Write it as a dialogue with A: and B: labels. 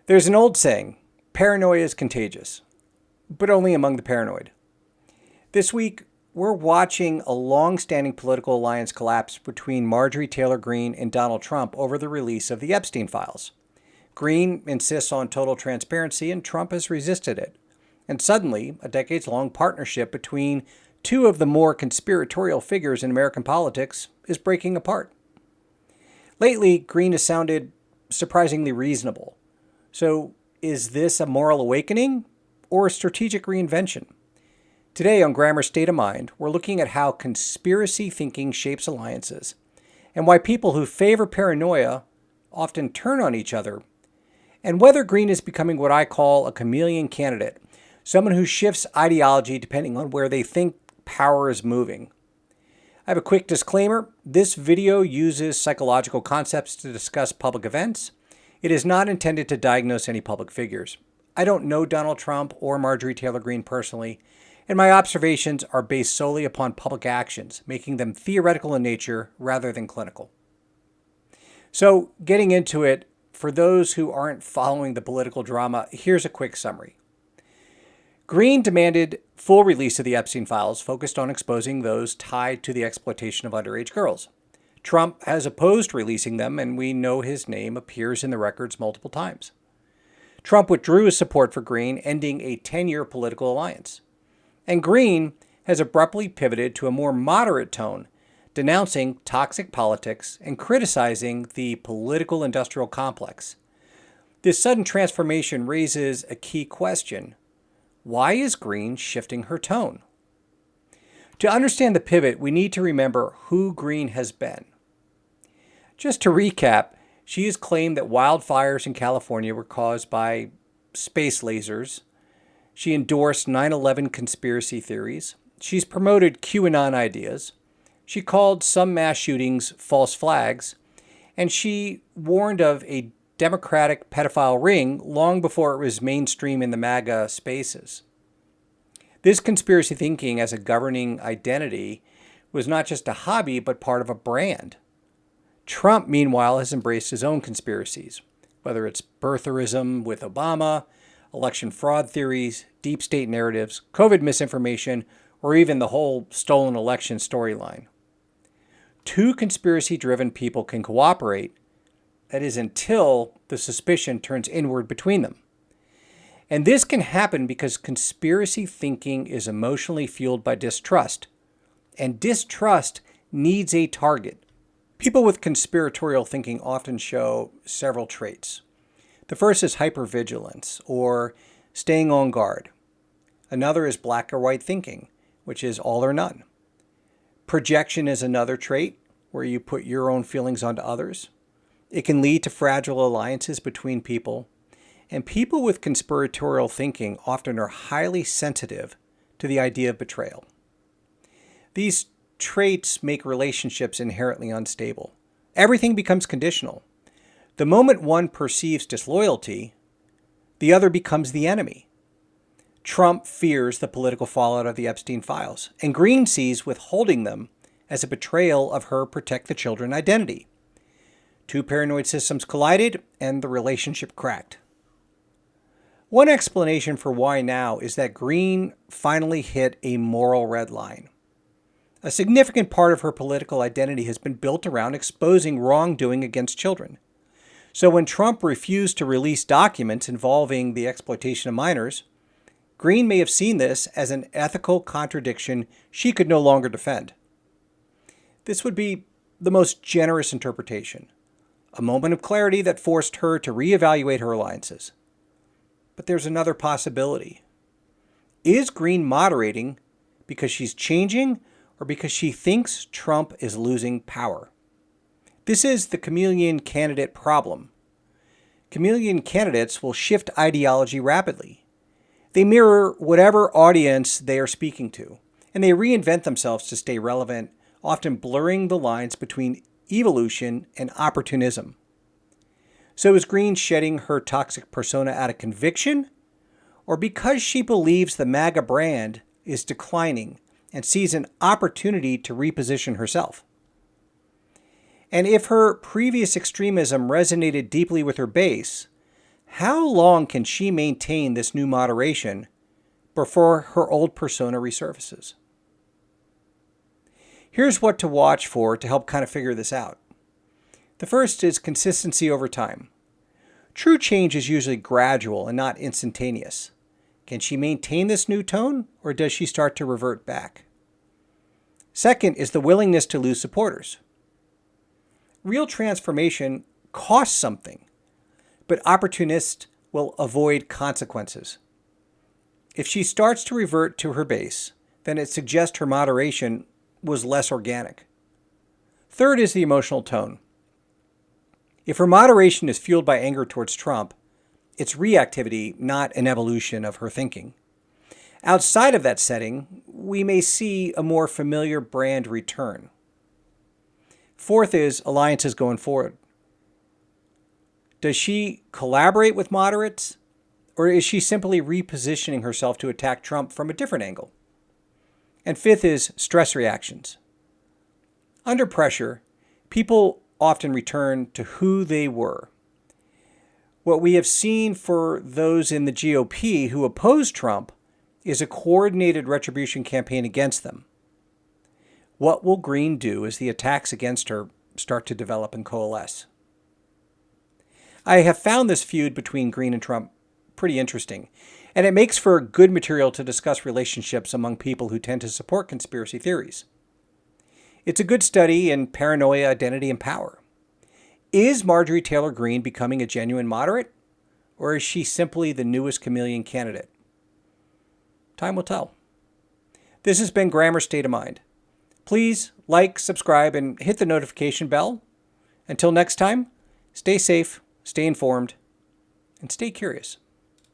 A: There's an old saying, paranoia is contagious, but only among the paranoid. This week, we're watching a long-standing political alliance collapse between Marjorie Taylor Greene and Donald Trump over the release of the Epstein Files. Greene insists on total transparency, and Trump has resisted it. And suddenly, a decades-long partnership between two of the more conspiratorial figures in American politics is breaking apart. Lately, Greene has sounded surprisingly reasonable. So, is this a moral awakening or a strategic reinvention? Today on Grammar's State of Mind, we're looking at how conspiracy thinking shapes alliances and why people who favor paranoia often turn on each other, and whether Greene is becoming what I call a chameleon candidate, someone who shifts ideology depending on where they think power is moving. I have a quick disclaimer. This video uses psychological concepts to discuss public events. It is not intended to diagnose any public figures. I don't know Donald Trump or Marjorie Taylor Greene personally, and my observations are based solely upon public actions, making them theoretical in nature rather than clinical. So, getting into it, for those who aren't following the political drama, here's a quick summary. Greene demanded full release of the Epstein Files, focused on exposing those tied to the exploitation of underage girls. Trump has opposed releasing them, and we know his name appears in the records multiple times. Trump withdrew his support for Greene, ending a 10-year political alliance. And Greene has abruptly pivoted to a more moderate tone, denouncing toxic politics and criticizing the political industrial complex. This sudden transformation raises a key question. Why is Greene shifting her tone? To understand the pivot, we need to remember who Greene has been. Just to recap, she has claimed that wildfires in California were caused by space lasers. She endorsed 9/11 conspiracy theories. She's promoted QAnon ideas. She called some mass shootings false flags. And she warned of a Democratic pedophile ring long before it was mainstream in the MAGA spaces. This conspiracy thinking as a governing identity was not just a hobby, but part of a brand. Trump, meanwhile, has embraced his own conspiracies, whether it's birtherism with Obama, election fraud theories, deep state narratives, COVID misinformation, or even the whole stolen election storyline. Two conspiracy-driven people can cooperate, that is, until the suspicion turns inward between them. And this can happen because conspiracy thinking is emotionally fueled by distrust. And distrust needs a target. People with conspiratorial thinking often show several traits. The first is hypervigilance, or staying on guard. Another is black or white thinking, which is all or none. Projection is another trait, where you put your own feelings onto others. It can lead to fragile alliances between people. And people with conspiratorial thinking often are highly sensitive to the idea of betrayal. These traits make relationships inherently unstable. Everything becomes conditional. The moment one perceives disloyalty, the other becomes the enemy. Trump fears the political fallout of the Epstein Files, and Greene sees withholding them as a betrayal of her protect the children identity. Two paranoid systems collided, and the relationship cracked. One explanation for why now is that Greene finally hit a moral red line. A significant part of her political identity has been built around exposing wrongdoing against children. So when Trump refused to release documents involving the exploitation of minors, Greene may have seen this as an ethical contradiction she could no longer defend. This would be the most generous interpretation, a moment of clarity that forced her to reevaluate her alliances. But there's another possibility. Is Greene moderating because she's changing or because she thinks Trump is losing power? This is the chameleon candidate problem. Chameleon candidates will shift ideology rapidly. They mirror whatever audience they are speaking to, and they reinvent themselves to stay relevant, often blurring the lines between evolution and opportunism. So is Greene shedding her toxic persona out of conviction, or because she believes the MAGA brand is declining and sees an opportunity to reposition herself? And if her previous extremism resonated deeply with her base, How long can she maintain this new moderation before her old persona resurfaces? Here's what to watch for to help kind of figure this out. The first is consistency over time. True change is usually gradual and not instantaneous. Can she maintain this new tone, or does she start to revert back? Second is the willingness to lose supporters. Real transformation costs something, but opportunists will avoid consequences. If she starts to revert to her base, then it suggests her moderation was less organic. Third is the emotional tone. If her moderation is fueled by anger towards Trump, it's reactivity, not an evolution of her thinking. Outside of that setting, we may see a more familiar brand return. Fourth is alliances going forward. Does she collaborate with moderates, or is she simply repositioning herself to attack Trump from a different angle? And fifth is stress reactions. Under pressure, people often return to who they were. What we have seen for those in the GOP who oppose Trump is a coordinated retribution campaign against them. What will Greene do as the attacks against her start to develop and coalesce? I have found this feud between Greene and Trump pretty interesting, and it makes for good material to discuss relationships among people who tend to support conspiracy theories. It's a good study in paranoia, identity, and power. Is Marjorie Taylor Greene becoming a genuine moderate, or is she simply the newest chameleon candidate? Time will tell. This has been Grammar State of Mind. Please like, subscribe, and hit the notification bell. Until next time, stay safe, stay informed, and stay curious.